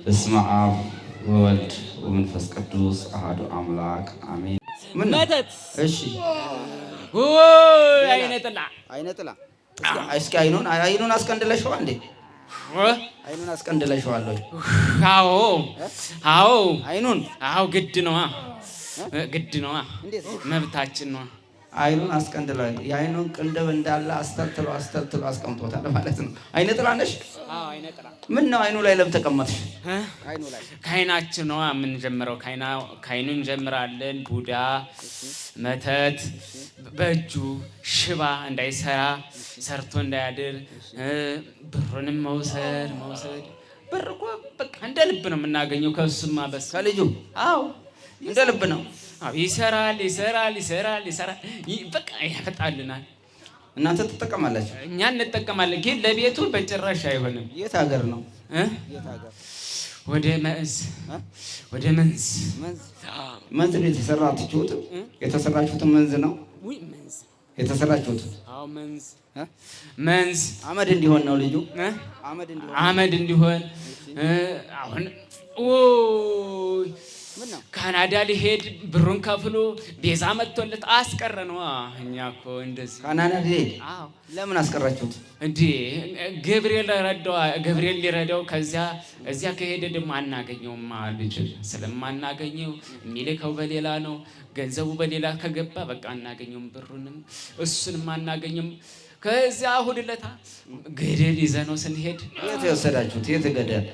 በስመ አብ ወወልድ ወመንፈስ ቅዱስ አሐዱ አምላክ አሜን። ምን መተት? እሺ ወይ አይነ ጥላ እስኪ አይኑን አስቀንድለሽው እንዴ? አይኑን አስቀንድለሽዋል ወይ? አዎ አይኑን ግድ ነዋ መብታችን ነዋ። አይኑን አስቀንድሏል። የአይኑን ቅንድብ እንዳለ አስተልትሎ አስቀምጦታል ማለት ነው። አይነ ጥላ ነሽ? አዎ አይነ ጥላ። ምን ነው አይኑ ላይ ለምን ተቀመጥሽ? አይኑ ላይ ከአይናችን ነዋ የምንጀምረው። ከአይኑ እንጀምራለን። ቡዳ መተት በእጁ ሽባ እንዳይሰራ ሰርቶ እንዳያድር ብሩንም መውሰድ ብር እኮ በቃ እንደ ልብ ነው የምናገኘው ከእሱማ በስ ከልጁ አዎ እንደ ልብ ነው። ይሰራል በቃ ያፈጣልናል። እናንተ ትጠቀማላችሁ? እኛ እንጠቀማለን፣ ግን ለቤቱ በጭራሽ አይሆንም። የት ሀገር ነው? ወደ መንዝ ነው የተሰራችሁት? የተሰራችሁት መንዝ ነው የተሰራችሁት? አዎ መንዝ አመድ እንዲሆን ነው ልጁ አመድ እንዲሆን አሁን ካናዳ ሊሄድ ብሩን ከፍሎ ቤዛ መጥቶለት አስቀረ ነው። እኛ እኮ እንደዚህ ካናዳ ሊሄድ ለምን አስቀራችሁት እንዴ? ገብርኤል ሊረዳው እዚያ ከሄደ ደግሞ አናገኘውም። ልጅ ስለማናገኘው የሚልከው በሌላ ነው። ገንዘቡ በሌላ ከገባ በቃ አናገኘውም። ብሩንም እሱንም አናገኘውም። ከዚያ እሑድ ዕለት ገደል ይዘነው ስንሄድ የት የወሰዳችሁት? የት ገደል?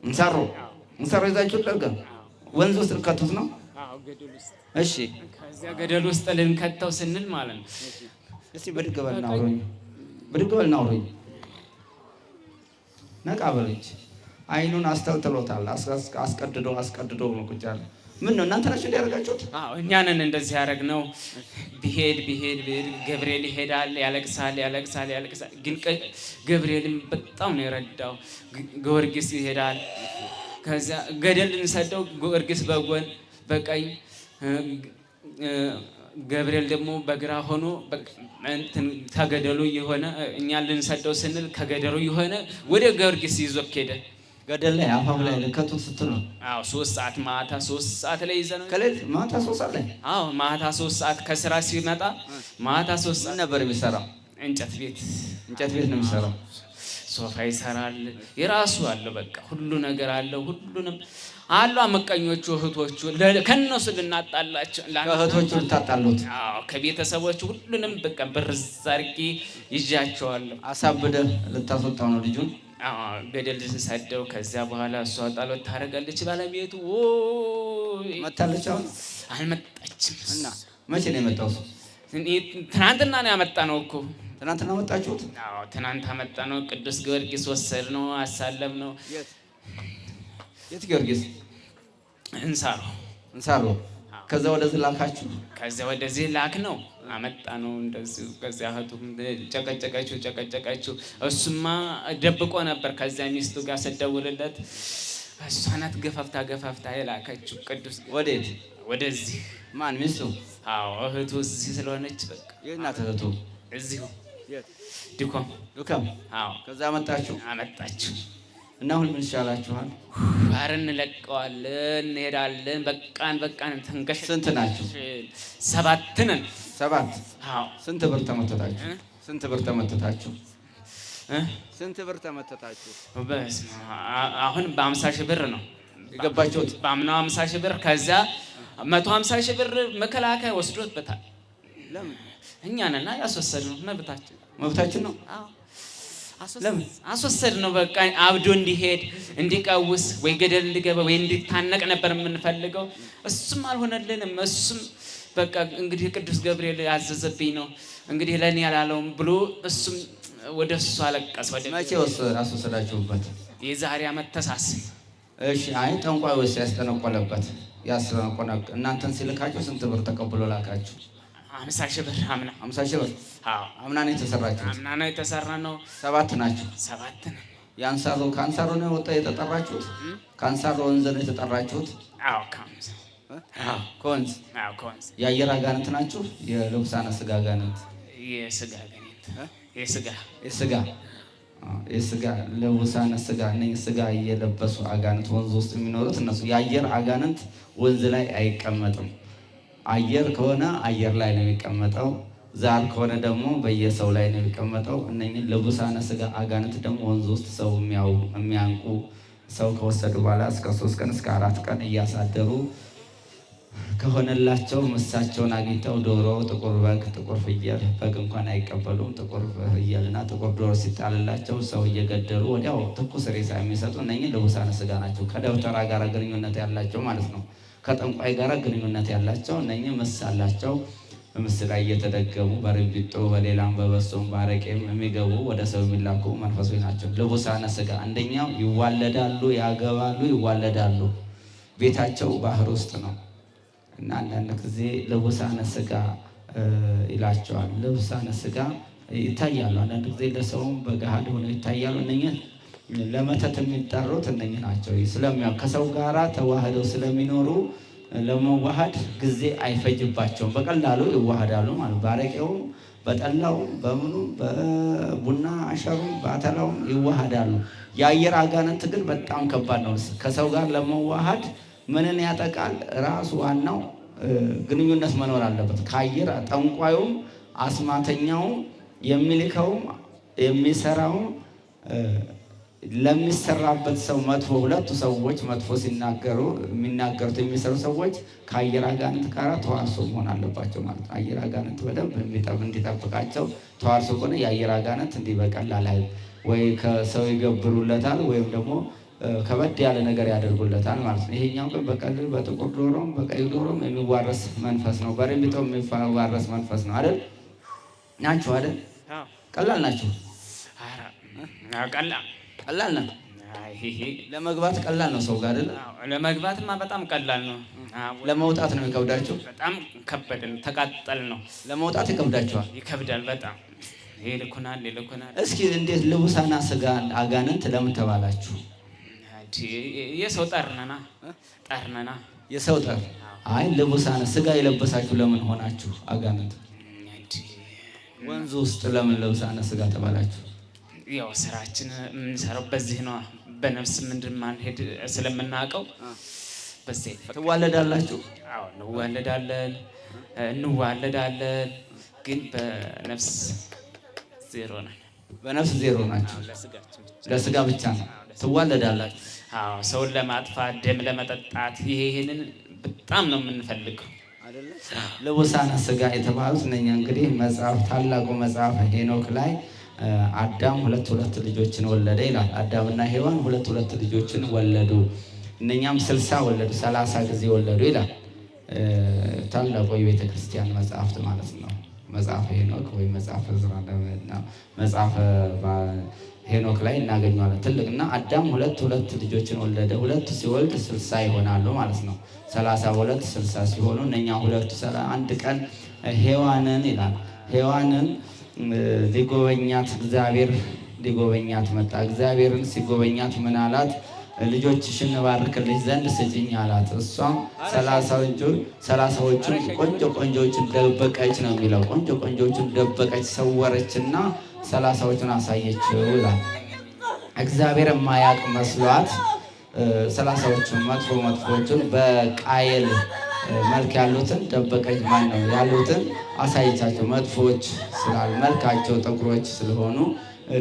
እንሳሮ ይዛችሁት ለጋ ወንዝ ውስጥ ልከቱት ነው? አዎ ገደል ውስጥ። እሺ ከዚያ ገደል ውስጥ ልንከተው ስንል ማለት ነው። እስቲ ብድግ በልና አውሩኝ። ነቃ በለች። አይኑን አስተልትሎታል። አስቀድዶ ነው ቁጭ ያለ። ምን ነው እናንተ ናችሁ እንዲያደርጋችሁት? አዎ እኛ ነን እንደዚህ ያደረግነው። ቢሄድ ገብርኤል ይሄዳል፣ ያለቅሳል። ግን ገብርኤልም በጣም ነው የረዳው። ጊዮርጊስ ይሄዳል። ከዚያ ገደል ልንሰደው ጊዮርጊስ በጎን በቀኝ ገብርኤል ደግሞ በግራ ሆኖ ተገደሉ የሆነ እኛ ልንሰደው ስንል ከገደሉ የሆነ ወደ ጊዮርጊስ ይዞ ሄደ። ገደል ላይ አፋፍ ላይ ልከቱት ስትሉ? አዎ 3 ሰዓት ማታ 3 ሰዓት ላይ ይዘነው ከሌሊት ማታ 3 ሰዓት ላይ? አዎ ማታ 3 ሰዓት ከስራ ሲመጣ ማታ 3 ሰዓት ነበር የሚሰራው። እንጨት ቤት ነው የሚሰራው። ሶፋ ይሰራል። የራሱ አለው በቃ ሁሉ ነገር አለው። ሁሉንም አሉ። አመቀኞቹ እህቶቹ ከነሱ ልናጣላቸው ከእህቶቹ ልታጣሉት? አዎ ከቤተሰቦቹ ሁሉንም በቃ ብርዝ አድርጌ ይዣቸዋለሁ። አሳብደህ ልታስወጣው ነው ልጁን? አዎ ገደል ሰደው። ከዚያ በኋላ እሷ ጣሎት ታደርጋለች። ባለቤቱ መታለች? አሁን አልመጣችም። እና መቼ ነው የመጣው? ትናንትና ነው ያመጣነው እኮ። ትናንትና መጣችሁት? አዎ ትናንት አመጣነው። ቅዱስ ጊዮርጊስ ወሰድነው፣ አሳለምነው። የት ጊዮርጊስ? እንሳሮ። ከዛ ወደዚህ ላካችሁ? ከዚያ ወደዚህ ላክ ነው አመጣነው። እንደዚህ ከዚያ እህቱም ጨቀጨቀችው። እሱማ ደብቆ ነበር። ከዚያ ሚስቱ ጋር ስደውልለት እሷ ናት ገፋፍታ የላከችው። ቅዱስ ወዴት? ወደዚህ። ማን ሚስቱ? አዎ እህቱ እዚህ ስለሆነች በቃ። የእናት እህቱ እዚሁ ዱከም። አዎ ከዛ አመጣችሁ? አመጣችሁ። እና አሁን ምን ይሻላችኋል? ኧረ እንለቀዋለን፣ እንሄዳለን። በቃን ተንገሽ። ስንት ናችሁ? 7 ነን። 7? አዎ። ስንት ብር ተመተታችሁ? አሁን በ50 ሺህ ብር ነው የገባችሁት? በአምናው 50 ሺህ ብር። ከዚያ 150 ሺህ ብር መከላከያ ወስዶበታል። ለምን? እኛ ነን ያስወሰድነው። መብታችን ነው። አዎ አስወሰድነው። በቃ አብዶ እንዲሄድ እንዲቀውስ ወይ ገደል እንዲገባ ወይ እንዲታነቅ ነበር የምንፈልገው። እሱም አልሆነልንም። እሱም በቃ እንግዲህ ቅዱስ ገብርኤል ያዘዘብኝ ነው እንግዲህ ለኔ ያላለውም ብሎ እሱም ወደ እሱ አለቀሰ። መቼ አስወሰዳችሁበት? የዛሬ ዓመት ተሳስብ። እሺ አይ ጠንቋይ ወስ ያስጠነቆለበት እናንተን ሲልካችሁ ስንት ብር ተቀብሎ ላካችሁ? 50 ሺህ ብር። 50 ሺህ ብር? አዎ አምና ነው የተሰራችሁት? አምና ነው የተሰራነው። 7 ናችሁ? 7 ነን። ከአንሳሮ ነው የተጠራችሁት? ከአንሳሮ ወንዝ ነው የተጠራችሁት? አዎ ከወንዝ። የአየር አጋንንት ናችሁ? የልብሳነ ስጋ አጋንንት? የስጋ አጋንንት። የስጋ የስጋ ልቡሳነ ስጋ እነኝህ ስጋ እየለበሱ አጋንንት ወንዝ ውስጥ የሚኖሩት እነሱ። የአየር አጋንንት ወንዝ ላይ አይቀመጥም። አየር ከሆነ አየር ላይ ነው የሚቀመጠው። ዛር ከሆነ ደግሞ በየሰው ላይ ነው የሚቀመጠው። እነኝህ ልቡሳነ ስጋ አጋንንት ደግሞ ወንዝ ውስጥ ሰው የሚያንቁ ሰው ከወሰዱ በኋላ እስከ 3 ቀን እስከ 4 ቀን እያሳደሩ ከሆነላቸው ምሳቸውን አግኝተው ዶሮ፣ ጥቁር በግ፣ ጥቁር ፍየል፣ በግ እንኳን አይቀበሉም። ጥቁር ፍየልና ጥቁር ዶሮ ሲጣልላቸው ሰው እየገደሉ ወዲያው ትኩስ ሬሳ የሚሰጡ እነኝህ ልቡሳነ ስጋ ናቸው። ከደብተራ ጋር ግንኙነት ያላቸው ማለት ነው። ከጠንቋይ ጋር ግንኙነት ያላቸው እነኝህ ምስ አላቸው። በምስል ላይ እየተደገሙ በርቢጦ በሌላም በበሶም በአረቄም የሚገቡ ወደ ሰው የሚላኩ መንፈሶች ናቸው። ልቡሳነ ስጋ አንደኛው ይዋለዳሉ፣ ያገባሉ፣ ይዋለዳሉ። ቤታቸው ባህር ውስጥ ነው እና አንዳንድ ጊዜ ልቡሳነ ስጋ ይላቸዋል። ልቡሳነ ስጋ ይታያሉ። አንዳንድ ጊዜ ለሰውም በገሃድ ሆነው ይታያሉ። እነኝህ ለመተት የሚጠሩት እነኝህ ናቸው። ከሰው ጋራ ተዋህደው ስለሚኖሩ ለመዋሃድ ጊዜ አይፈጅባቸውም። በቀላሉ ይዋሃዳሉ ማለት በአረቄውም በጠላውም በምኑም በቡና አሸሩም በአተላውም ይዋሃዳሉ። የአየር አጋንንት ግን በጣም ከባድ ነው። ከሰው ጋር ለመዋሃድ ምንን ያጠቃል? ራሱ ዋናው ግንኙነት መኖር አለበት ከአየር። ጠንቋዩም አስማተኛውም የሚልከውም የሚሰራውም ለሚሰራበት ሰው መጥፎ ሁለቱ ሰዎች መጥፎ የሚናገሩት የሚሰሩ ሰዎች ከአየር አጋንንት ጋር ተዋርሶ መሆን አለባቸው ማለት ነው። አየር አጋንንት በደንብ እንዲጠብቃቸው ተዋርሶ ከሆነ የአየር አጋንንት እንዲህ በቀላል ወይ ከሰው ይገብሩለታል ወይም ደግሞ ከበድ ያለ ነገር ያደርጉለታል ማለት ነው። ይሄኛው ግን በቀልል በጥቁር ዶሮም በቀይ ዶሮም የሚዋረስ መንፈስ ነው። በርቢጦ የሚዋረስ መንፈስ ነው አይደል? ናችሁ አይደል? ቀላል ናችሁ። ቀላል ነው። ለመግባት ቀላል ነው ሰው ጋር አይደል? ለመግባትማ በጣም ቀላል ነው። ለመውጣት ነው የሚከብዳችሁ? በጣም ከበደን፣ ተቃጠል ነው። ለመውጣት ይከብዳችኋል? ይከብዳል በጣም። ይልኩናል። እስኪ እንዴት ልቡሳነ ስጋ አጋንንት ለምን ተባላችሁ? የሰው ጠርነና የሰው ጠር። አይ ልቡሳነ ስጋ የለበሳችሁ ለምን ሆናችሁ? አጋንንት ወንዙ ውስጥ ለምን ልቡሳነ ስጋ ተባላችሁ? ያው ስራችን የምንሰራው በዚህ ነው። በነፍስ ምንድን ማንሄድ ስለምናውቀው በዚህ ትዋለዳላችሁ? አዎ እንዋለዳለን፣ ግን በነፍስ ዜሮ ነን። በነፍስ ዜሮ ናቸው። ለስጋ ብቻ ነው ትዋለዳላችሁ። አዎ ሰውን ለማጥፋት ደም ለመጠጣት ይሄንን በጣም ነው የምንፈልገው አይደለ? ልቡሳነ ስጋ የተባሉት እነኛ እንግዲህ ታላቁ መጽሐፍ ሄኖክ ላይ አዳም ሁለት ልጆችን ወለደ ይላል። አዳምና ሔዋን ሁለት ልጆችን ወለዱ። እነኛም 60 ወለዱ፣ 30 ጊዜ ወለዱ ይላል። ታላቁ የቤተ ክርስቲያን መጽሐፍት ማለት ነው። መጽሐፈ ሄኖክ ወይ መጽሐፈ ዕዝራና መጽሐፈ ሄኖክ ላይ እናገኘዋለን። ትልቅና አዳም ሁለት ልጆችን ወለደ። ሁለቱ ሲወልድ 60 ይሆናሉ ማለት ነው። 32 60 ሲሆኑ እነኛ ሁለቱ አንድ ቀን ሔዋንን ይላል ሔዋንን ሊጎበኛት እግዚአብሔር ሊጎበኛት መጣ። እግዚአብሔርን ሲጎበኛት ምን አላት? ልጆችሽን እባርክልሽ ዘንድ ስጭኝ አላት። እሷም 30ዎቹን ቆንጆዎቹን ደበቀች ነው የሚለው። ቆንጆዎቹን ደበቀች፣ ሰወረችና 30ዎቹን አሳየችው ይላል። እግዚአብሔር የማያውቅ መስሏት 30ዎቹን መጥፎዎቹን በቃየል መልክ ያሉትን ደበቀች። ያሉትን አሳየቻቸው። መጥፎች ስላሉ መልካቸው ጥቁሮች ስለሆኑ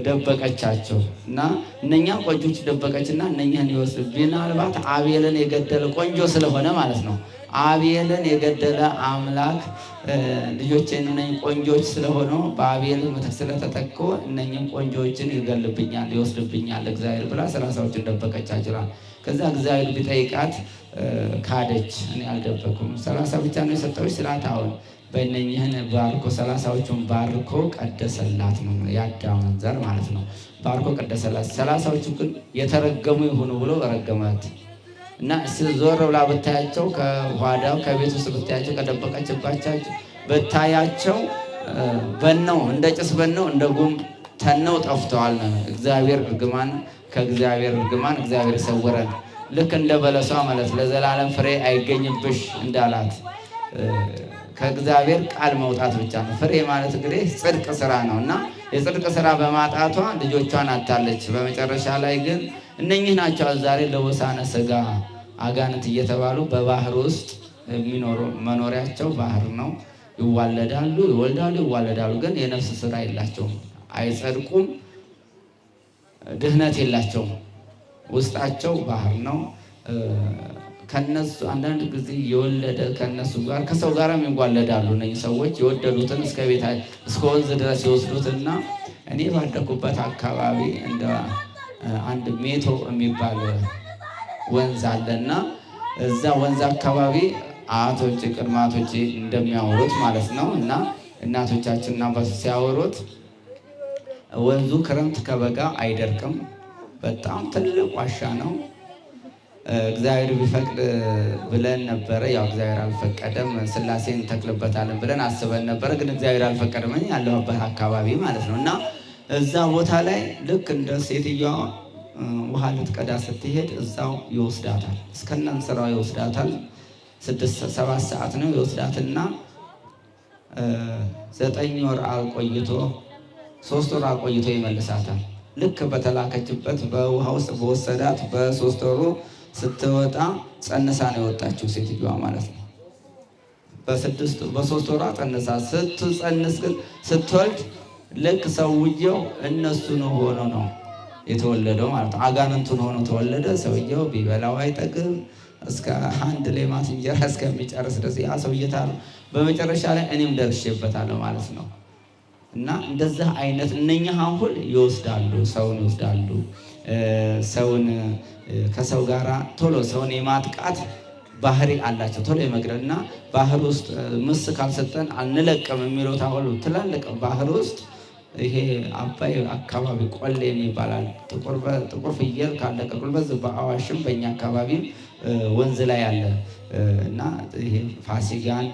ደበቀቻቸው እና እነኛን ቆንጆች ደበቀችና እነኛን ይወስድ ምናልባት አቤልን የገደለ ቆንጆ ስለሆነ ማለት ነው። አቤልን የገደለ አምላክ ልጆችን እነኝህ ቆንጆች ስለሆኑ በአቤል ምትክ ስለተጠቁ እነኝህም ቆንጆዎችን ይገልብኛል፣ ይወስድብኛል እግዚአብሔር ብላ 30ዎችን ደበቀቻቸው። ከዛ እግዚአብሔር ቢጠይቃት ካደች። እኔ አልደበኩም 30 ብቻ ነው የሰጠሁሽ ስላት፣ አሁን በእነኝህን ባርኮ 30ዎቹን ባርኮ ቀደሰላት ነው የአዳምን ዘር ማለት ነው። ባርኮ ቀደሰላት። 30ዎቹ ግን የተረገሙ ይሁኑ ብሎ ረገማት እና ዞር ብላ ብታያቸው ከኋዳው ከቤት ውስጥ ብታያቸው ከደበቀችባቸው ብታያቸው በነው እንደ ጭስ በነው እንደ ጉም ተነው ጠፍተዋል። እግዚአብሔር እርግማን ከእግዚአብሔር እርግማን እግዚአብሔር ሰወረን። ልክ እንደ በለሷ ማለት ለዘላለም ፍሬ አይገኝብሽ እንዳላት ከእግዚአብሔር ቃል መውጣት ብቻ ነው። ፍሬ ማለት እንግዲህ ጽድቅ ስራ ነው እና የጽድቅ ስራ በማጣቷ ልጆቿን አታለች። በመጨረሻ ላይ ግን እነኚህ ናቸው ዛሬ ለውሳነ ስጋ አጋንንት እየተባሉ በባህር ውስጥ የሚኖሩ መኖሪያቸው ባህር ነው። ይዋለዳሉ፣ ይወልዳሉ፣ ይዋለዳሉ። ግን የነፍስ ስራ የላቸውም፣ አይጸድቁም፣ ድህነት የላቸውም። ውስጣቸው ባህር ነው። ከነሱ አንዳንድ ጊዜ የወለደ ከነሱ ጋር ከሰው ጋርም ይዋለዳሉ። እነዚህ ሰዎች የወደዱትን እስከ ወንዝ ድረስ ይወስዱትና እኔ ባደኩበት አካባቢ እንደ አንድ ሜቶ የሚባል ወንዝ አለና እዛ ወንዝ አካባቢ አያቶች ቅድመ አያቶች እንደሚያወሩት ማለት ነው እና እናቶቻችንና አባቶች ሲያወሩት ወንዙ ክረምት ከበጋ አይደርቅም። በጣም ትልቅ ዋሻ ነው። እግዚአብሔር ቢፈቅድ ብለን ነበረ። ያው እግዚአብሔር አልፈቀደም። ስላሴን ተክልበታለን ብለን አስበን ነበረ፣ ግን እግዚአብሔር አልፈቀደም። ያለሁበት አካባቢ ማለት ነው እና እዛ ቦታ ላይ ልክ እንደ ሴትዮዋ ውሃ ልትቀዳ ስትሄድ እዛው ይወስዳታል፣ እስከነን ስራው ይወስዳታል። 6-7 ሰዓት ነው ይወስዳትና 9 ወር አቆይቶ 3 ወር አቆይቶ ይመልሳታል። ልክ በተላከችበት በውሃ ውስጥ በወሰዳት በ3 ወሩ ስትወጣ ጸንሳ ነው የወጣችው ሴትዮዋ ማለት ነው። በ3 ወሯ ጸንሳ ስትጸንስ ግን ስትወልድ ልክ ሰውየው እነሱን ሆኖ ነው የተወለደው ማለት ነው። አጋንንቱን ሆኖ ተወለደ። ሰውየው ቢበላው አይጠግብ እስከ አንድ ሌማት እንጀራ እስከሚጨርስ ድረስ ያ ሰውየታ በመጨረሻ ላይ እኔም ደርሼበታለሁ ማለት ነው። እና እንደዚህ አይነት እነኛ አሁን ይወስዳሉ፣ ሰውን ይወስዳሉ። ሰውን ከሰው ጋራ ቶሎ ሰውን የማጥቃት ባህሪ አላቸው። ቶሎ የመግደልና ባህር ውስጥ ምስ ካልሰጠን አንለቅም የሚሉት አሁን ትላልቅ ባህር ውስጥ ይሄ አባይ አካባቢ ቆሌ ይባላል። ጥቁር ፍየል ካለቀ ቁልበት በአዋሽም በእኛ አካባቢ ወንዝ ላይ አለ እና ይሄ ፋሲጋን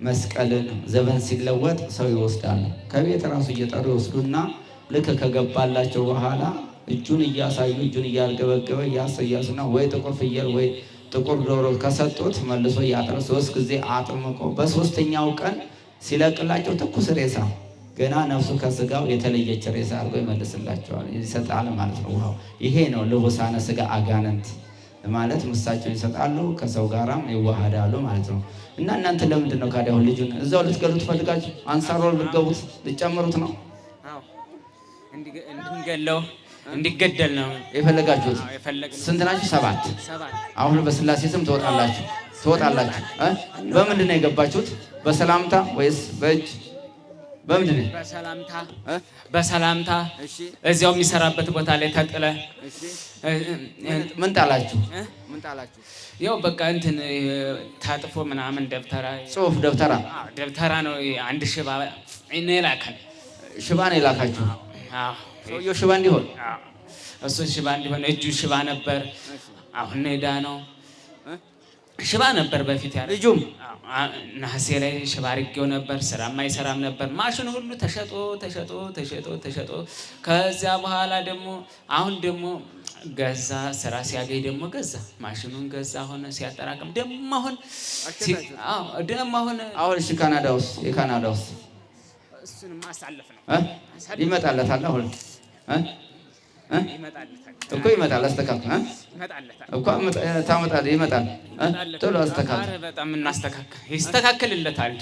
መስቀልን ዘመን ሲለወጥ ሰው ይወስዳሉ። ከቤት ራሱ እየጠሩ ይወስዱና ልክ ከገባላቸው በኋላ እጁን እያሳዩ እጁን እያልገበገበ እያሰያሱና ወይ ጥቁር ፍየል ወይ ጥቁር ዶሮ ከሰጡት መልሶ እያጠረ 3 ጊዜ አጥምቆ በ3ኛው ቀን ሲለቅላቸው ትኩስ ሬሳ ገና ነፍሱ ከስጋው የተለየች ሬሳ አድርጎ ይመልስላቸዋል፣ ይሰጣል ማለት ነው። ውሃው ይሄ ነው ልቡሳነ ስጋ አጋንንት ማለት ምሳቸውን ይሰጣሉ፣ ከሰው ጋራም ይዋሃዳሉ ማለት ነው። እና እናንተ ለምንድን ነው ካዲያ ልጁን እዛው ልትገሉት ፈልጋችሁ አንሳሮ ልትገቡት ልትጨምሩት ነው? አዎ እንድንገለው እንዲገደል ነው የፈለጋችሁት። ስንት ናችሁ? 7። አሁን በስላሴ ስም ትወጣላችሁ። በምንድን ነው የገባችሁት? በሰላምታ ወይስ በእጅ? በምንድን ነው? በሰላምታ እዚያው የሚሰራበት ቦታ ላይ ተጥለ። ምን ጣላችሁ? ያው በቃ እንትን ታጥፎ ምናምን ደብተራ ጽሁፍ ደብተራ ነው። አንድ ሽባ እኔ ላከን። ሽባ ነው የላካችሁ? አዎ ሰውየው ሽባ እንዲሆን እሱ ሽባ እንዲሆን እጁ ሽባ ነበር። አሁን ሄዳ ነው ሽባ ነበር በፊት ያለ ልጁም ነሐሴ ላይ ሽባ አድርጌው ነበር። ስራም አይሰራም ነበር። ማሽን ሁሉ ተሸጦ ከዚያ በኋላ ደግሞ አሁን ደግሞ ገዛ። ስራ ሲያገኝ ደግሞ ገዛ፣ ማሽኑን ገዛ። ሆነ ሲያጠራቅም ደግሞ አሁን እሺ የካናዳ ውስጥ እሱንም ማሳለፍ ነው ይመጣለታል። አሁን እኮ ይመጣል። አስተካክል እኮ ታመጣለህ። ይመጣል። ቶሎ አስተካክል። በጣም እናስተካክል። ይስተካከልለታል።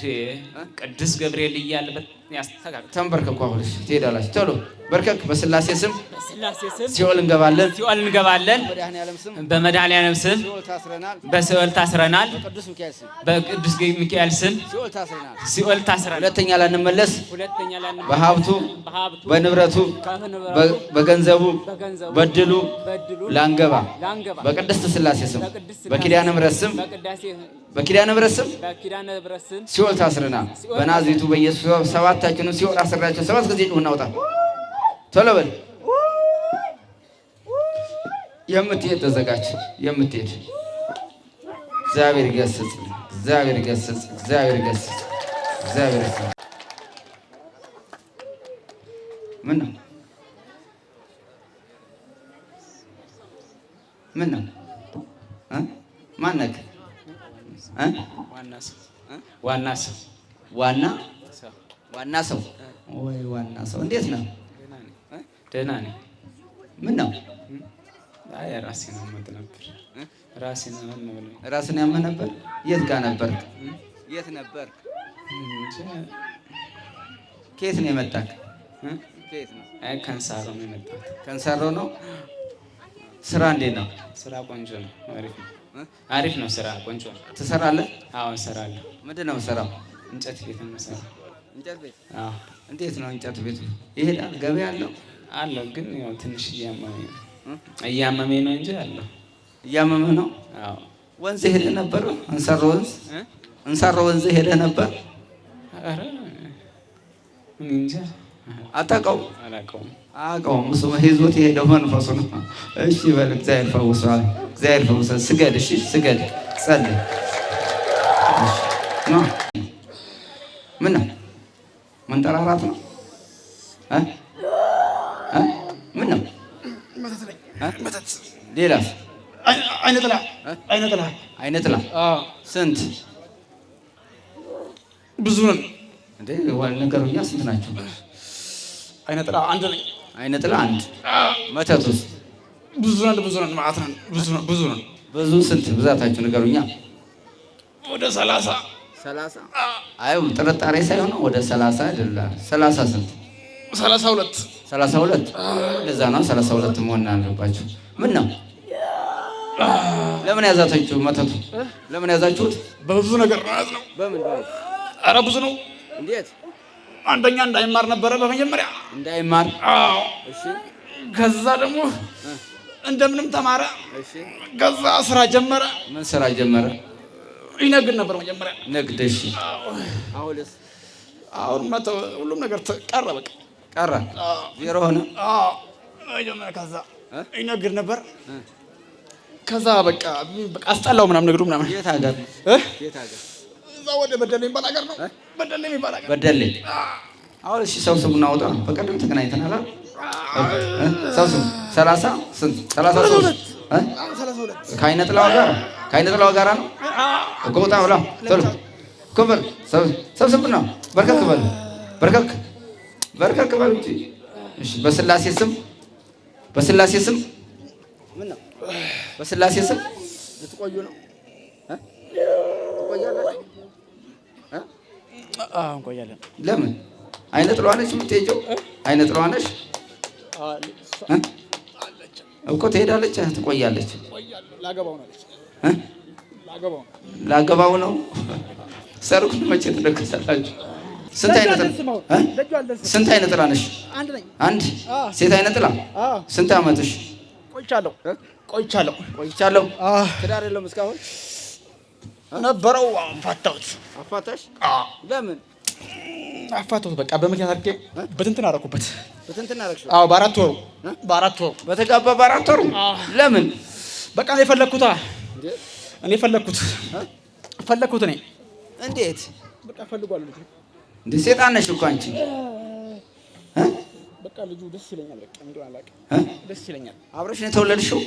ቅዱስ ገብርኤል እያለ ያስተካክል። ተንበርከኩ። አሁን እሺ ትሄዳላችሁ። ቶሎ በርከክ። በስላሴ ስም ሲኦል እንገባለን። በመድኃኒዓለም ስም በሲኦል ታስረናል። በቅዱስ ሚካኤል ስም ሲኦል ታስረናል። ሁለተኛ ላንመለስ በሀብቱ በንብረቱ በገንዘቡ በድሉ ላንገባ በቅድስት ስላሴ ስም በኪዳነ ምሕረት ስም ሲኦል ታስረናል። በናዝሬቱ በኢየሱስ 7ታችንን ሲኦል አስራቸው 7 ጊዜ ጩኸን እናውጣ። ቶሎ በል። የምትሄድ ተዘጋጅ። የምትሄድ እግዚአብሔር ይገስጽ። ምን ነው ማነክ? ዋና ሰው ወይ ዋና ሰው እንዴት ነው? ደህና ነኝ። ምን ነው? አይ ራሴን አመት ነበር። ራስን ያመህ ነበር? የት ጋር ነበር? የት ነበር? ከየት ነው የመጣህ? ከየት ነው? አይ ከንሳሮ ነው የመጣሁት። ከንሳሮ ነው። ስራ እንዴት ነው? ስራ ቆንጆ ነው። አሪፍ ነው። ስራ ቆንጆ ነው። ትሰራለህ? አዎ እሰራለሁ። ምንድን ነው የምትሰራው? እንጨት ቤት ነው የምሰራው። እንጨት ቤት? አዎ። እንዴት ነው እንጨት ቤት? ይሄዳል? ገበያ አለው? አለው ግን ያው ትንሽ እያመመኝ ነው እንጂ አለው። እያመመህ ነው? አዎ። ወንዝ ሄደህ ነበር? እንሳሮ ወንዝ ሄደህ ነበር? ኧረ እንጃ አታውቀውም? አላውቀውም። እሱ ይዞት የሄደው መንፈሱ ነው። እሺ በል እግዚአብሔር ፈውሷል። እግዚአብሔር ፈውሷል። ስገድ። እሺ ስገድ፣ ጸልይ። ምን ነው መንጠራራት ነው? ምን ነው? ሌላስ? አይነ ጥላ። ስንት? ብዙ ነን እንዴ? ነገሩኛ ስንት ናቸው? አይነ ጥላ አንድ ነኝ። አይነ ጥላ አንድ። መተቱስ? ብዙ ነን ማለት ነን። ብዙ ነን። ብዙ ስንት? ብዛታችሁ ንገሩኛ። ወደ 30 አይ ጥርጣሬ ሳይሆን ወደ 30 አይደለም። 30 ስንት? 32 ለዛ ነው 32 መሆን አለባችሁ። ምን ነው? ለምን ያዛታችሁ? መተቱ ለምን ያዛችሁት? በብዙ ነገር ነው ያዝነው። በምን? ኧረ ብዙ ነው። እንዴት? አንደኛ እንዳይማር ነበረ በመጀመሪያ። እንዳይማር? አዎ። እሺ። ከዛ ደግሞ እንደምንም ተማረ። እሺ። ከዛ ስራ ጀመረ። ምን ስራ ጀመረ? ይነግድ ነበር መጀመሪያ። ንግድ። እሺ። አሁንስ? አሁን ሁሉም ነገር ቀረ። በቃ ቀረ። ዜሮ ሆነ። አዎ። መጀመሪያ ከዛ ይነግድ ነበር። ከዛ በቃ አስጠላው ምናምን ንግዱ ምናምን። የት ሀገር? እዛ ወደ በደሌ የሚባል ሀገር ነው። በደሌ የሚባል ሀገር። በደሌ። አሁን እሺ ሰብስቡና አውጣ። በቀደም ተገናኝተናል። ሰብስቡ። 30 ስንት? 33 ከአይነ ጥላው ጋር ነው እኮ። ወጣ ብላ ቶሎ ኮበር ሰብስቡና በርከክ በሉ። በርከክ በሉ እንጂ። እሺ በስላሴ ስም ምን ነው? በስላሴ ስም ልትቆዩ ነው? ትቆያላችሁ? እንቆያለን። ለምን? አይነ ጥላዋ ነች የምትሄጂው? አይነ ጥላዋ ነች እኮ። ትሄዳለች፣ ትቆያለች። ላገባው ነው። ሰርጉን መቼ ትደግሳላችሁ? ስንት አይነ ጥላ ነሽ? አንድ ሴት አይነ ጥላ። ስንት ዓመትሽ? ቆይቻለሁ። ትዳር የለውም እስካሁን? ነበረው። አፋታሁት። አፋታሽ? ለምን አፋታሁት? በቃ በምክንያት አድርጌ በትንትን አደረኩበት። በትንትን አደረግሽው? አዎ፣ በአራት ወሩ በተጋባ በአራት ወሩ። ለምን? በቃ እኔ ፈለግኩት። እኔ እንዴት? በቃ ፈልጓለሁ። ልጅ እንዴ ሴጣን ነሽ እኮ አንቺ። በቃ ልጁ ደስ ይለኛል። በቃ እንደው አላውቅም፣ ደስ ይለኛል። አብረሽ ነው የተወለድሽው?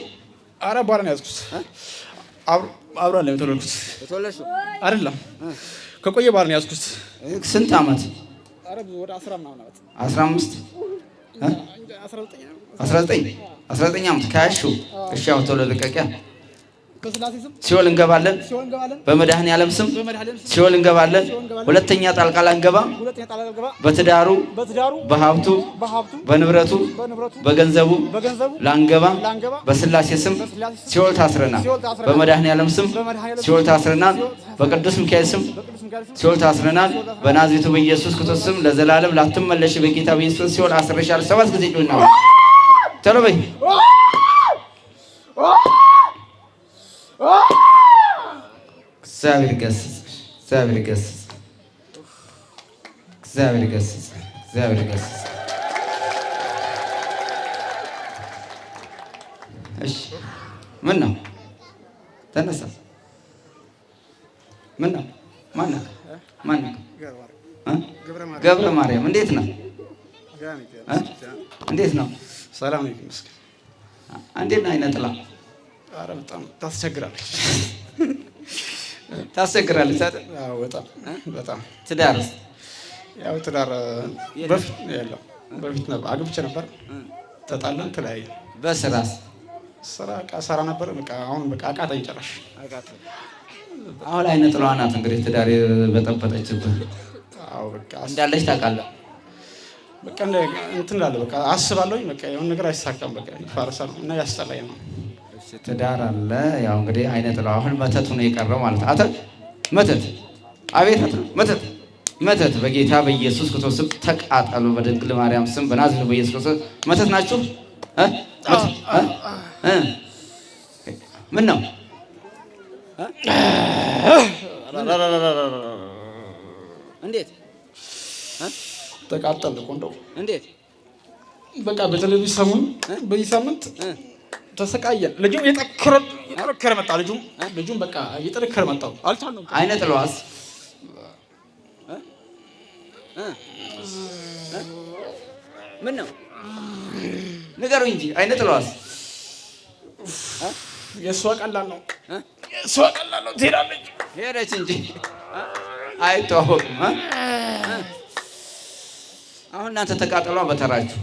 ኧረ በኋላ ነው ያዝኩት። አብሮ ነው የተወለድኩት። የተወለድሽው አይደለም፣ ከቆየ በኋላ ነው ያዝኩት። ስንት ዓመት? ኧረ ወደ 10 ምናምን ዓመት። 15 19 ዓመት ከያዝሽው። እሺ አሁን ቶሎ ልቀቂያ። ሲኦል እንገባለን። በመድኃኔዓለም ስም ሲኦል እንገባለን። ሁለተኛ ጣልቃ አንገባም። በትዳሩ፣ በሀብቱ፣ በንብረቱ፣ በገንዘቡ ላንገባ በስላሴ ስም ሲኦል ታስረናል። በመድኃኔዓለም ስም ሲኦል ታስረናል። በቅዱስ ሚካኤል ስም ሲኦል ታስረናል። በናዝሬቱ በኢየሱስ ክርስቶስ ስም ለዘላለም ላትመለሽ በጌታ በኢየሱስ ሲኦል አስረሻል። 7 ጊዜ ጮና ቶሎ በይ። እግዚአብሔር ገስጽ። እሺ ምን ነው? ተነሳ። ምን ነው? ማን ነው? ገብረ ማርያም። እንዴት ነው? እንዴት ነው? ሰላም ነው ይመስገን። እንዴት ነው አይነ ጥላ? ኧረ በጣም ታስቸግራለች። አይደል? አዎ በጣም። ትዳርስ? ያው ትዳር በፊት ያለው በፊት ነበር አግብቼ ነበር። ተጣላን ተለያየ። በስራስ ስራ ሰራ ነበር። በቃ አሁን በቃ አቃተኝ ጨራሽ። አሁን አይነ ጥላዋ ናት እንግዲህ ትዳር በጠበጠችብህ። አዎ በቃ እንዳለች ታውቃለህ። በቃ እንትን እላለሁ በቃ አስባለሁኝ። በቃ የሆነ ነገር አይሳካም። በቃ ይፈርሳል እና ያስጠላኝ ነው። ትዳር አለ። ያው እንግዲህ አይነ ጥላዋ አሁን መተቱ ነው የቀረው ማለት ነው። መተት አቤት መተት መተት በጌታ በኢየሱስ ክርስቶስ ስም ተቃጠሉ። በድንግል ማርያም ስም በናዝሬቱ በኢየሱስ ክርስቶስ መተት ናችሁ። ምን ነው እንዴት ተቃጠል እኮ እንደው እንዴት በቃ በቴሌቪዥን ሰሞኑን በዚህ ሳምንት ተሰቃየን። ልጁም እየጠነከረ መጣ። ልጁም በቃ እየጠነከረ መጣው። አልቻልነውም። አይነ ጥላዋስ ምን ነው ንገሩኝ እንጂ አይነ ጥላዋስ የእሷ ቀላል ነው። ትሄዳለች ሄደች እንጂ አይተዋወቅም። አሁን እናንተ ተቃጠሏ በተራችሁ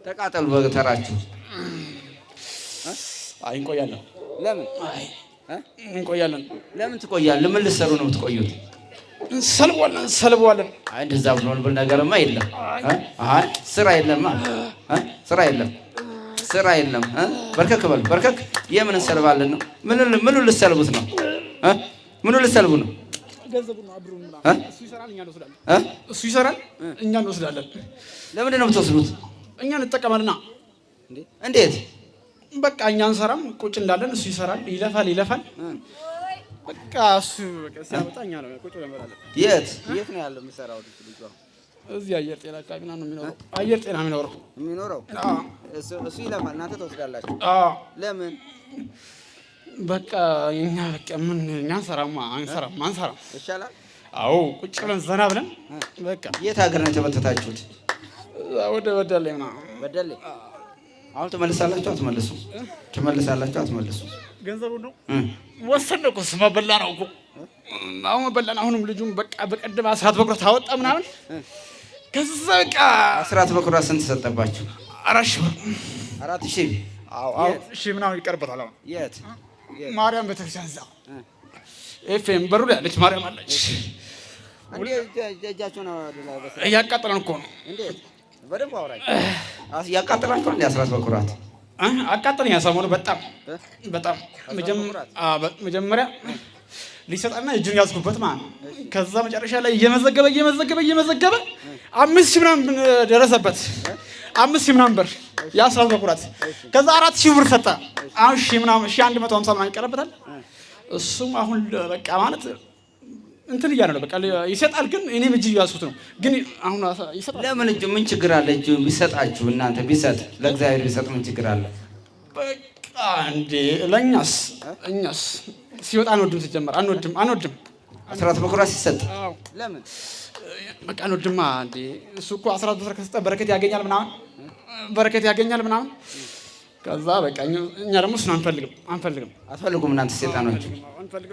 ተቃጠሉ በተራችሁ። አይ እንቆያለን። ለምን እንቆያለን? ለምን ትቆያለህ? ምን ልትሰሩ ነው የምትቆዩት? እንሰልበዋለን። አይ እንደዛ ብሎ ነገርማ የለም። አይ ስራ የለማ። ስራ የለም። በርከክ በል በርከክ። የምን እንሰልባለን ነው? ምኑ ልትሰልቡት ነው? ምኑ ልትሰልቡ ነው? ገንዘቡን አብሩን ምናምን እሱ ይሰራል፣ እኛ እንወስዳለን። ለምንድን ነው የምትወስዱት? እኛ እንጠቀማልና። እንዴት? በቃ እኛ እንሰራም ቁጭ እንዳለን እሱ ይሰራል፣ ይለፋል። በቃ እሱ ሲያመጣ እኛ ነው ቁጭ እንበላለን። የት ነው ያለው የሚሰራው ልጅ? እዚህ አየር ጤና አካባቢ ነው የሚኖረው። አየር ጤና የሚኖረው እሱ ይለፋል፣ እናንተ ትወስዳላችሁ። ለምን? በቃ እኛ አንሰራም ይሻላል። አዎ ቁጭ ብለን ዘና ብለን በቃ። የት ሀገር ነው የተበተታችሁት? ወደ በደሌ ምናምን። በደሌ አሁን ትመልሳላችሁ አትመልሱም? ትመልሳላችሁ አትመልሱም? ገንዘቡ ነው ወሰድን እኮ ስማ በላ ነው እኮ አሁን በላን። አሁንም ልጁም በቃ በቀደም አስራት በኩራት አወጣ ምናምን። ከዛ በቃ አስራት በኩራት ስንት ሰጠባችሁ? 4,000 አዎ ሺህ ምናምን ይቀርበታል። አሁን የት? ማርያም ቤተክርስቲያን እዛ ኤፍኤም በሩ ላይ ያለች ማርያም አለች። እጃቸውን እያቃጠለን እኮ ነው። እንዴት? በደንብ አውራኝ። ያቃጠላችሁ እንደ አስራት በኩራት አቃጠለኝ። ሰሞኑን በጣም መጀመሪያ ሊሰጣና እጁን ያዝኩበት ማለት ነው። ከዛ መጨረሻ ላይ እየመዘገበ 5,000 ምናምን ደረሰበት። 5,000 ምናምን ብር የአስራት በኩራት። ከዛ 4,000 ብር ሰጠ። አሁን 1,150 ምናምን ይቀርበታል። እሱም አሁን በቃ ማለት እንትን እያለ ነው። በቃ ይሰጣል፣ ግን እኔም እጅ እያዝኩት ነው። ግን አሁን ይሰጣል። ለምን እጁ ምን ችግር አለ? እጁ ቢሰጣችሁ እናንተ ቢሰጥ ለእግዚአብሔር ቢሰጥ ምን ችግር አለ? በቃ እንዴ ለእኛስ ሲወጣ አንወድም። ሲጀመር አንወድም። አስራት በኩራት ሲሰጥ ለምን በቃ አንወድማ። እንዴ እሱ እኮ አስራት በኩራት ከሰጠ በረከት ያገኛል ምናምን። ከዛ በቃ እኛ ደግሞ እሱን አንፈልግም። አትፈልጉም እናንተ ሰይጣኖች።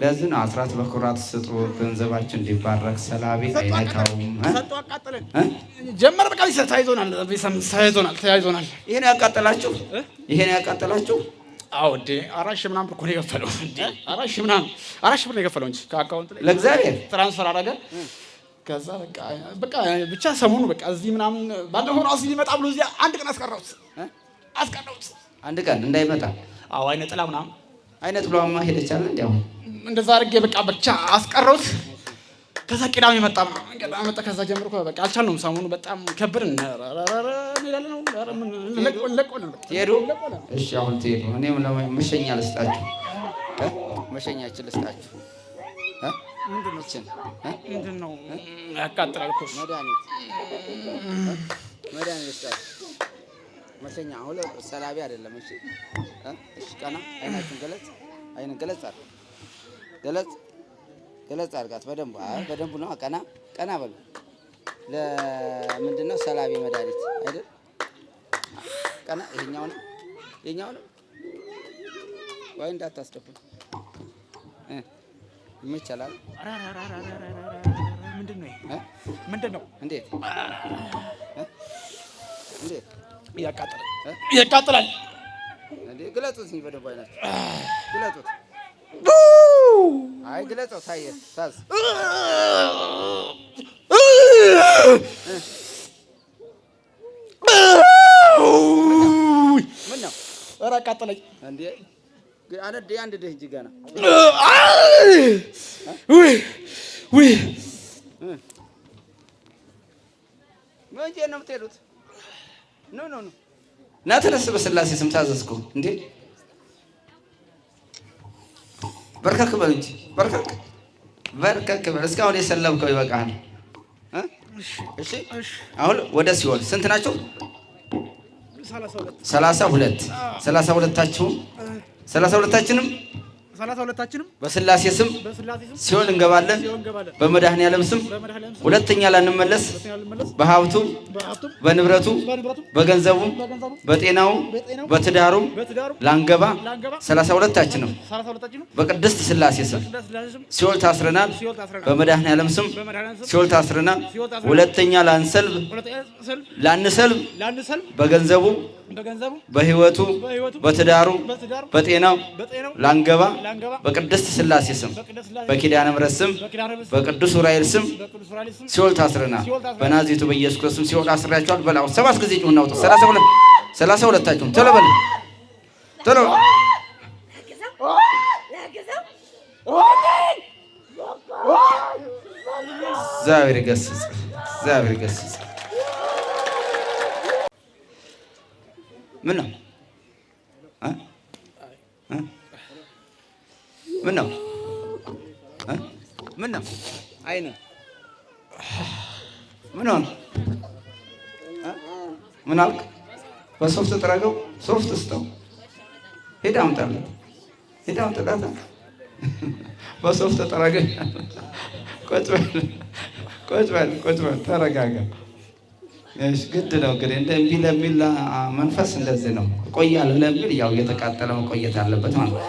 ለዚህ ነው አስራት በኩራት ስጡ፣ ገንዘባችን እንዲባረክ፣ ሰላቢ አይነካውም። ሰጡ አቃጠለን ጀመረ። በቃ ተያይዞናል። ይሄን ያቃጠላችሁ? አዎ እንዴ 4,000 ምናምን ብር እኮ ነው የከፈለው። እንዴ 4,000 ብር ነው የከፈለው እንጂ ከአካውንት ላይ ለእግዚአብሔር ትራንስፈር አደረገ። ከዛ በቃ ብቻ ሰሞኑ በቃ እዚህ ምናምን ባለፈው ራሱ ሊመጣ ብሎ እዚህ አንድ ቀን አስቀረውት። አንድ ቀን እንዳይመጣ። አዎ አይነ ጥላ ምናምን። አይነ ጥላማ ሄደቻለ እንዴ? አሁን እንደዛ አድርጌ በቃ ብቻ አስቀረውት። ከዛ ቅዳሜ መጣ። ከዛ ጀምሮ በቃ አልቻልነውም። ሰሞኑ በጣም ከብርን ትሄዱ። እሺ አሁን ትሄዱ። እኔም መሸኛ ልስጣችሁ። መሸኛችን ልስጣችሁ። ምንድን ነው ያቃጥላል እኮ መድኃኒት ልስጣችሁ። መሸኛ አሁን ሰላቢ አይደለም። እሺ ቀና አይናችሁን ገለጽ አድርጋት በደንብ። በደንብ ነው። ቀና በሉ። ለምንድን ነው ሰላቢ መድኃኒት አይደል? ቀና። ይሄኛው ነው ወይ እንዳታስደፉ ይመቻላል። ምንድን ነው? እንዴት እንዴት ያቃጥላል። እንዴ ግለጡት በደንብ አይናችሁ ግለጡት። አይ ግለጠው ታየ ታዝ ምን ነው? ኧረ አቃጠለኝ እንዴ አነደ አንድ ደህ እንጂ ገና ወንጀ ነው የምትሄዱት? ኖ ና ተነስ፣ በስላሴ ስም ታዘዝኩ። እንዴ በርከክ በል እንጂ በርከክ በል። እስካሁን የሰለምከው ይበቃሃል። እሺ አሁን ወደ ሲኦል ስንት ናቸው? 32 32ታችንም በስላሴ ስም ሲኦል እንገባለን። በመድኃኔዓለም ስም ሁለተኛ ላንመለስ በሀብቱ በንብረቱ በገንዘቡ በጤናው በትዳሩ ላንገባ 32ታችንም በቅድስት ስላሴ ስም ሲኦል ታስረናል። በመድኃኔዓለም ስም ሲኦል ታስረናል። ሁለተኛ ላንሰልብ በገንዘቡ በህይወቱ በትዳሩ በጤናው ላንገባ በቅድስት ስላሴ ስም በኪዳነ ምሕረት ስም በቅዱስ ዑራኤል ስም ሲኦል ታስረናል። በናዝሬቱ በኢየሱስ ክርስቶስ ሲኦል አስራችኋል። በላው 7 ጊዜ ጩኸና አውጡ። 32ታችሁም ቶሎ በል ቶሎ። እግዚአብሔር ይገስጽ። ምን ነው ምን ነው አይነ ምን ሆነ? ምን አልክ? በሶፍት ጥረገው፣ ሶፍት ስጠው። ሄድ አምጣለት፣ በሶፍት ጥረገው። ቁጭ በል ተረጋጋ። እሺ ግድ ነው እንግዲህ እንደ እምቢ ለሚል መንፈስ እንደዚህ ነው። እቆያለሁ ለሚል ያው እየተቃጠለ መቆየት አለበት ማለት ነው።